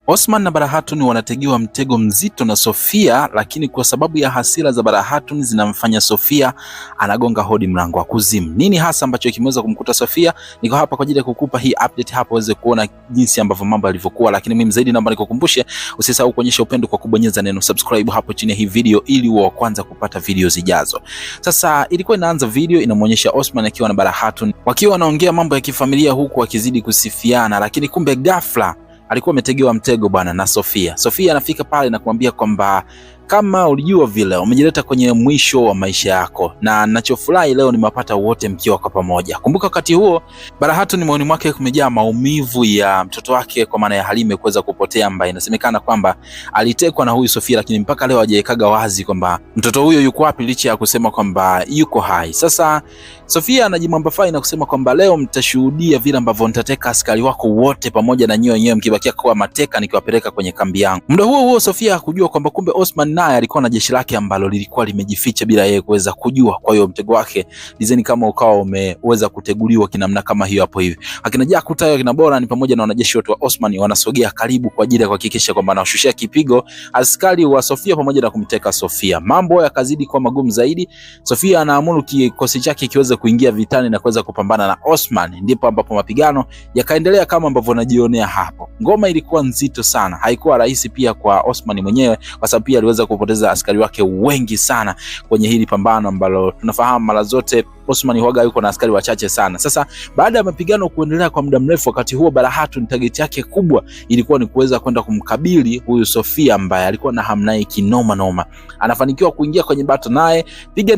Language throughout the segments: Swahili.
Osman na Barahatun wanategiwa mtego mzito na Sofia, lakini kwa sababu ya hasira za Barahatun zinamfanya Sofia anagonga hodi mlango wa kuzimu. Nini hasa ambacho kimeweza kumkuta Sofia? Niko hapa kwa ajili ya kukupa hii update hapo uweze kuona jinsi ambavyo mambo yalivyokuwa, lakini mimi zaidi naomba nikukumbushe usisahau kuonyesha upendo kwa kubonyeza neno subscribe hapo chini ya hii video ili uwe wa kwanza kupata video zijazo. Sasa ilikuwa inaanza video inamuonyesha Osman akiwa na Barahatun wakiwa wanaongea mambo ya kifamilia huku wakizidi kusifiana, lakini kumbe ghafla alikuwa ametegewa mtego bwana na Sofia. Sofia anafika pale na kumwambia kwamba kama ulijua vile umejileta kwenye mwisho wa maisha yako, na ninachofurahi leo nimewapata wote mkiwa kwa pamoja. Kumbuka wakati huo Barahatun moyoni mwake kumejaa maumivu ya mtoto wake kwa maana ya Halime kuweza kupotea, ambaye inasemekana kwamba alitekwa na huyu Sofia, lakini mpaka leo hajawekaga wazi kwamba mtoto huyo yuko wapi licha ya kusema kwamba yuko hai. Sasa Sofia anajimwambafai na kusema kwamba leo mtashuhudia vile ambavyo nitateka askari wako wote pamoja na nyinyi wenyewe mkibakia kwa mateka nikiwapeleka kwenye kambi yangu. Muda huo Sofia hakujua kwamba kumbe Osman naye alikuwa na jeshi lake ambalo lilikuwa limejificha bila yeye kuweza kujua. Kwa hiyo mtego wake dizeni kama ukawa umeweza kuteguliwa kinamna kama hiyo hapo hivi. Akina Jakuta hayo kina Bora ni pamoja na wanajeshi wote wa Osman wanasogea karibu kwa ajili ya kuhakikisha kwamba anawashushia kipigo askari wa Sofia pamoja na kumteka Sofia. Mambo yakazidi kuwa magumu zaidi. Sofia anaamuru kikosi chake kiweze kuingia vitani na kuweza kupambana na Osman, ndipo ambapo mapigano yakaendelea kama ambavyo unajionea hapo. Ngoma ilikuwa nzito sana, haikuwa rahisi pia kwa Osman mwenyewe kwa sababu pia aliweza kupoteza askari wake wengi sana kwenye hili pambano ambalo tunafahamu mara zote Osman huaga yuko na askari wachache sana. Sasa baada ya mapigano kuendelea kwa muda mrefu, wakati huo Barahatun target yake kubwa ilikuwa ni kuweza kwenda kumkabili huyu Sofia ambaye alikuwa na hamnaye kinoma noma. Anafanikiwa kuingia kwenye battle naye, piga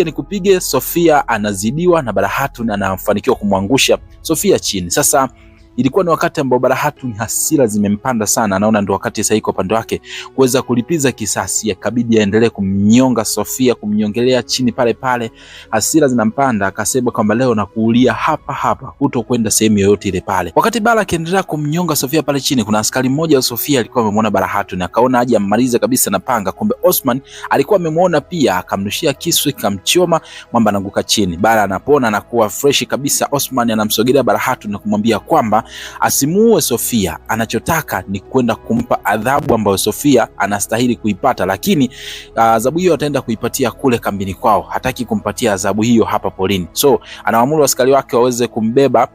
nikupige, Sofia anazidiwa na Barahatun anafanikiwa kumwangusha Sofia chini. Sasa ilikuwa ni wakati ambao Barahatun hasira zimempanda sana, anaona ndio wakati sahihi kwa upande wake kuweza kulipiza kisasi, yakabidi aendelee kumnyonga Sofia, kumnyongelea chini pale pale. Hasira zinampanda, akasema kwamba leo nakuulia hapa hapa, hutokwenda sehemu yoyote ile pale. Wakati Bara akiendelea kumnyonga Sofia pale chini, kuna askari mmoja wa Sofia alikuwa amemwona Barahatun, akaona aje ammalize kabisa na panga. Kumbe Osman alikuwa amemwona pia, akamrushia kisu kamchoma, mwamba anaanguka chini. Bara anapona na kuwa fresh kabisa. Osman anamsogelea Barahatun na kumwambia kwamba asimuue Sofia, anachotaka ni kwenda kumpa adhabu ambayo Sofia anastahili kuipata, lakini adhabu hiyo ataenda kuipatia kule kambini kwao, hataki kumpatia adhabu hiyo hapa polini. So anawaamuru askari wake waweze kumbeba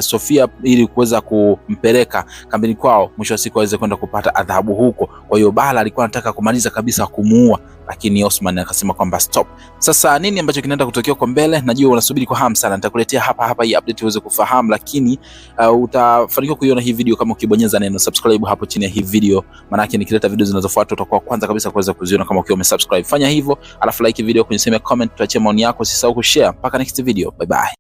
Sofia ili kuweza kumpeleka kambini kwao, mwisho wa siku aweze kwenda kupata adhabu huko. Kwa hiyo Bara alikuwa anataka kumaliza kabisa kumuua, lakini Osman akasema kwamba stop. Sasa nini ambacho kinaenda kutokea kwa mbele najua unasubiri kwa hamu sana, nitakuletea hapa hii update uweze kufahamu, lakini utafanikiwa kuiona hii video kama ukibonyeza neno subscribe hapo chini ya hii video, maana yake nikileta video zinazofuata utakuwa kwanza kabisa kuweza kuziona kama ukiwa umesubscribe. Fanya hivyo, alafu like video, kwenye sehemu ya comment tuachie maoni yako, usisahau kushare. Mpaka next video, bye bye.